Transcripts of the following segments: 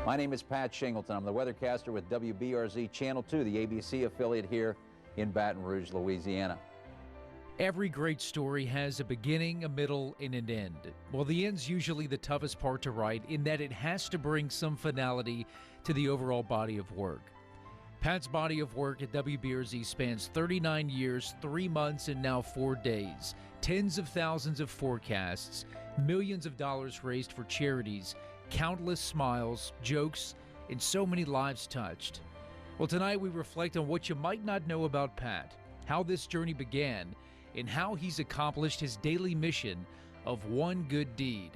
My name is Pat Shingleton. I'm the weathercaster with WBRZ Channel 2, the ABC affiliate here in Baton Rouge, Louisiana. Every great story has a beginning, a middle, and an end. Well, the end's usually the toughest part to write in that it has to bring some finality to the overall body of work. Pat's body of work at WBRZ spans 39 years, 3 months, and now 4 days. Tens of thousands of forecasts, millions of dollars raised for charities, countless smiles, jokes, and so many lives touched. Well, tonight we reflect on what you might not know about Pat, how this journey began, and how he's accomplished his daily mission of one good deed.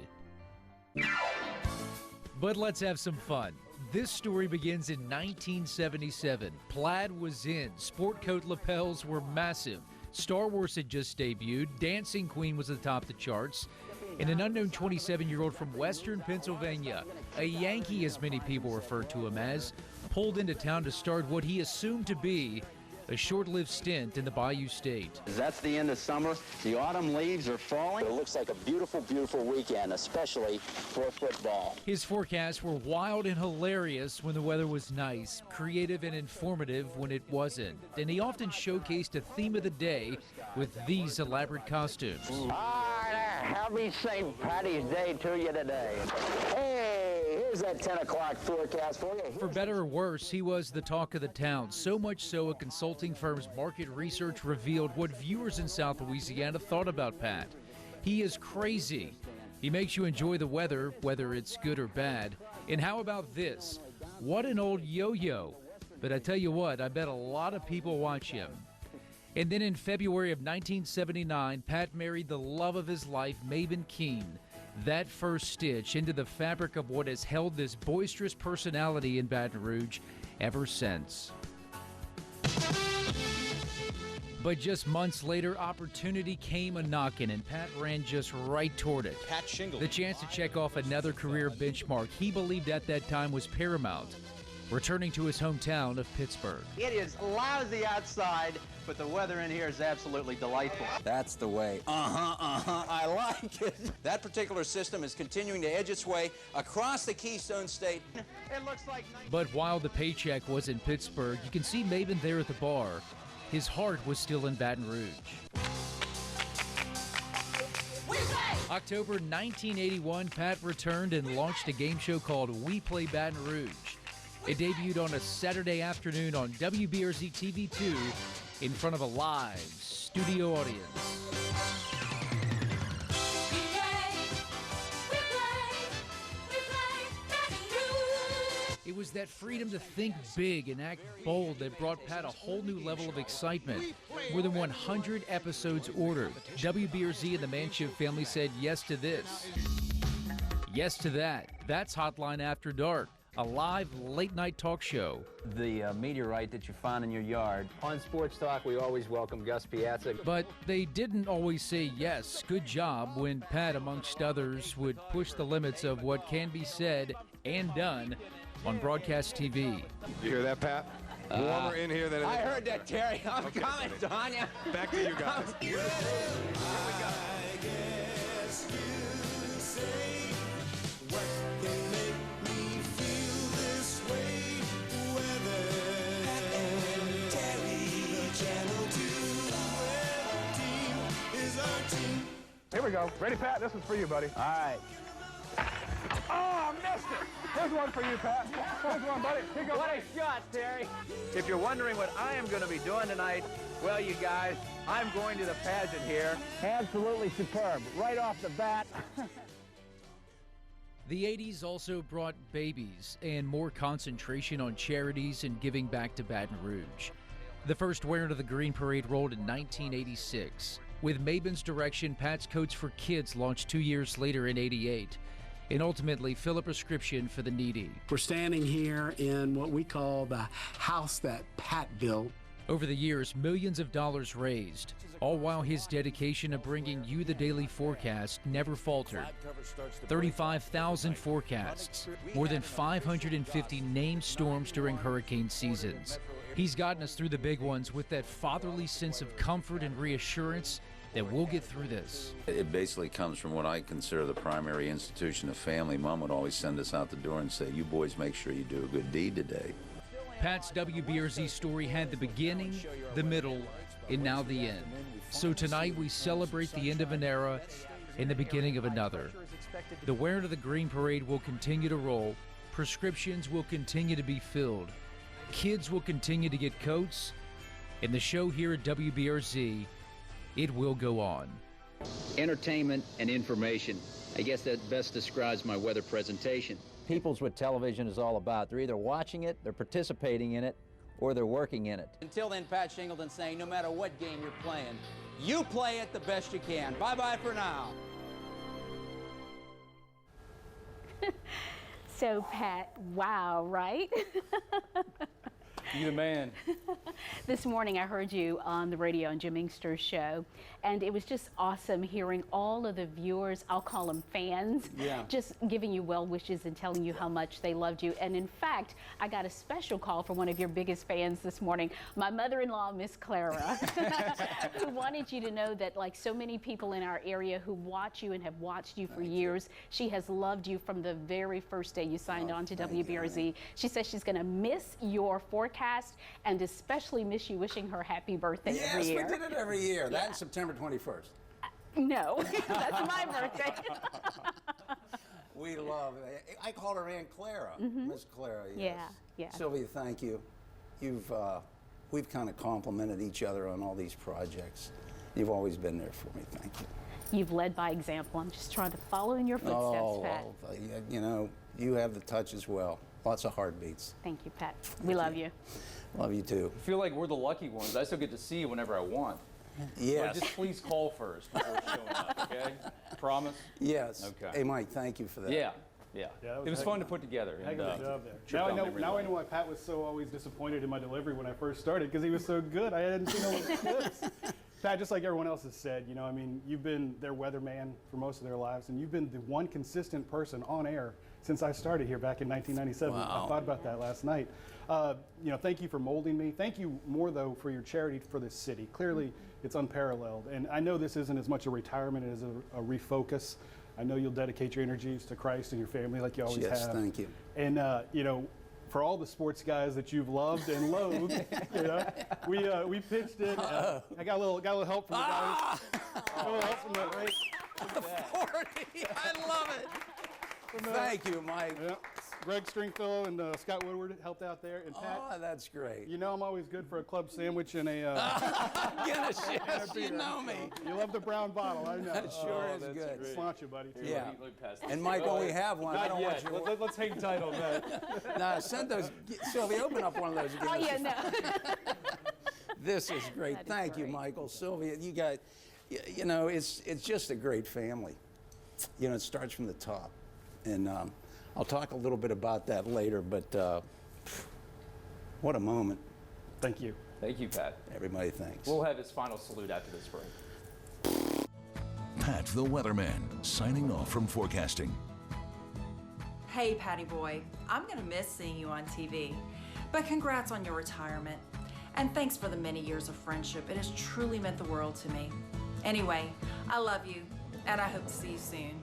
But let's have some fun. This story begins in 1977. Plaid was in, sport coat lapels were massive. Star Wars had just debuted, Dancing Queen was atop the charts, and an unknown 27-year-old from western Pennsylvania, a Yankee as many people refer to him as, pulled into town to start what he assumed to be a short-lived stint in the Bayou State. That's the end of summer. The autumn leaves are falling. It looks like a beautiful, beautiful weekend, especially for football. His forecasts were wild and hilarious when the weather was nice, creative and informative when it wasn't. And he often showcased a theme of the day with these elaborate costumes. All right, happy St. Patty's Day to you today. Hey, here's that 10 o'clock forecast for you. For better or worse, he was the talk of the town, so much so a consulting firm's market research revealed what viewers in South Louisiana thought about Pat. He is crazy. He makes you enjoy the weather, whether it's good or bad. And how about this? What an old yo-yo. But I tell you what, I bet a lot of people watch him. And then in February of 1979, Pat married the love of his life, Maven Keene. That first stitch into the fabric of what has held this boisterous personality in Baton Rouge ever since. But just months later, opportunity came a-knocking, and Pat ran just right toward it. Pat Shingleton. The chance to check off another career benchmark he believed at that time was paramount, returning to his hometown of Pittsburgh. It is lousy outside, but the weather in here is absolutely delightful. That's the way. I like it. That particular system is continuing to edge its way across the Keystone State. It looks like... But while the paycheck was in Pittsburgh, you can see Maven there at the bar. His heart was still in Baton Rouge. October 1981, Pat returned and launched a game show called We Play Baton Rouge. It debuted on a Saturday afternoon on WBRZ TV2 in front of a live studio audience. It was that freedom to think big and act bold that brought Pat a whole new level of excitement. More than 100 episodes ordered. WBRZ and the Manship family said yes to this. Yes to that. That's Hotline After Dark, a live late-night talk show. The meteorite that you find in your yard. On Sports Talk, we always welcome Gus Piazza. But they didn't always say yes, good job, when Pat, amongst others, would push the limits of what can be said and done on broadcast TV. You hear that, Pat? Warmer in here than in the... I heard that, Terry. I'm coming, Tanya. Back to you guys. Here we go. Here we go. Ready, Pat? This is for you, buddy. All right. Oh, I missed it. Here's one for you, Pat. Here's one, buddy. Here you go. What a shot, Terry. If you're wondering what I am going to be doing tonight, well, you guys, I'm going to the pageant here. Absolutely superb. Right off the bat. The 80s also brought babies and more concentration on charities and giving back to Baton Rouge. The first wearing of the Green Parade rolled in 1986. With Maven's direction, Pat's Coats for Kids launched 2 years later in '88, and ultimately fill a prescription for the needy. We're standing here in what we call the house that Pat built. Over the years, millions of dollars raised, all while his dedication to bringing you the daily forecast never faltered. 35,000 forecasts, more than 550 named storms during hurricane seasons. He's gotten us through the big ones with that fatherly sense of comfort and reassurance that we'll get through this. It basically comes from what I consider the primary institution of family. Mom would always send us out the door and say, you boys make sure you do a good deed today. Pat's WBRZ story had the beginning, the middle, and now the end. So tonight we celebrate the end of an era and the beginning of another. The Wearing of the Green Parade will continue to roll. Prescriptions will continue to be filled. Kids will continue to get coats. And the show here at WBRZ, it will go on. Entertainment and information. I guess that best describes my weather presentation. People's what television is all about. They're either watching it, they're participating in it, or they're working in it. Until then, Pat Shingleton saying no matter what game you're playing, you play it the best you can. Bye-bye for now. So, Pat, wow, right? You the man. This morning I heard you on the radio on Jim Inkster's show, and it was just awesome hearing all of the viewers, I'll call them fans, just giving you well wishes and telling you how much they loved you. And in fact, I got a special call from one of your biggest fans this morning, my mother-in-law, Miss Clara, who wanted you to know that, like so many people in our area who watch you and have watched you for years, she has loved you from the very first day you signed on to WBRZ. She says she's going to miss your forecast and especially miss you wishing her happy birthday every year. Yes, we did it every year. That's September 21st. No, that's my birthday. We love it. I called her Aunt Clara, Miss Clara. Yes. Yeah. Sylvia, thank you. We've kind of complimented each other on all these projects. You've always been there for me. Thank you. You've led by example. I'm just trying to follow in your footsteps, Pat. You know, you have the touch as well. Lots of heartbeats. Thank you, Pat. We love you. Love you too. I feel like we're the lucky ones. I still get to see you whenever I want. Yes. But just please call first before showing up, okay? Promise? Yes. Okay. Hey, Mike, thank you for that. Yeah. It was fun to put together. Heck of a job there. Now I know why Pat was so always disappointed in my delivery when I first started, because he was so good. I hadn't seen all the clips. Pat, just like everyone else has said, you know, I mean, you've been their weatherman for most of their lives, and you've been the one consistent person on air since I started here back in 1997. Wow. I thought about that last night. You know, thank you for molding me. Thank you more, though, for your charity for this city. Clearly, it's unparalleled. And I know this isn't as much a retirement as a refocus. I know you'll dedicate your energies to Christ and your family like you always have. Yes, thank you. And, you know, for all the sports guys that you've loved and loathed, you know, we pitched in. I got a little help from the guys. Got a little help from the 40. I love it. Thank you, Mike. Yeah. Greg Stringfellow and Scott Woodward helped out there. And Pat, that's great. you know I'm always good for a club sandwich and a Yes, you know me. You love the brown bottle, I know. That sure is good. Slant you, buddy. Yeah. And Michael, we have one. I don't want you. Let's hang tight on that. No, send those. Sylvia, open up one of those. Oh, yeah, no. This is great. Thank you, Michael. Sylvia, you got, you know, it's just a great family. You know, it starts from the top. And I'll talk a little bit about that later, but what a moment. Thank you. Thank you, Pat. Everybody thanks. We'll have his final salute after this break. Pat the Weatherman, signing off from forecasting. Hey, Patty boy, I'm going to miss seeing you on TV, but congrats on your retirement. And thanks for the many years of friendship. It has truly meant the world to me. Anyway, I love you, and I hope to see you soon.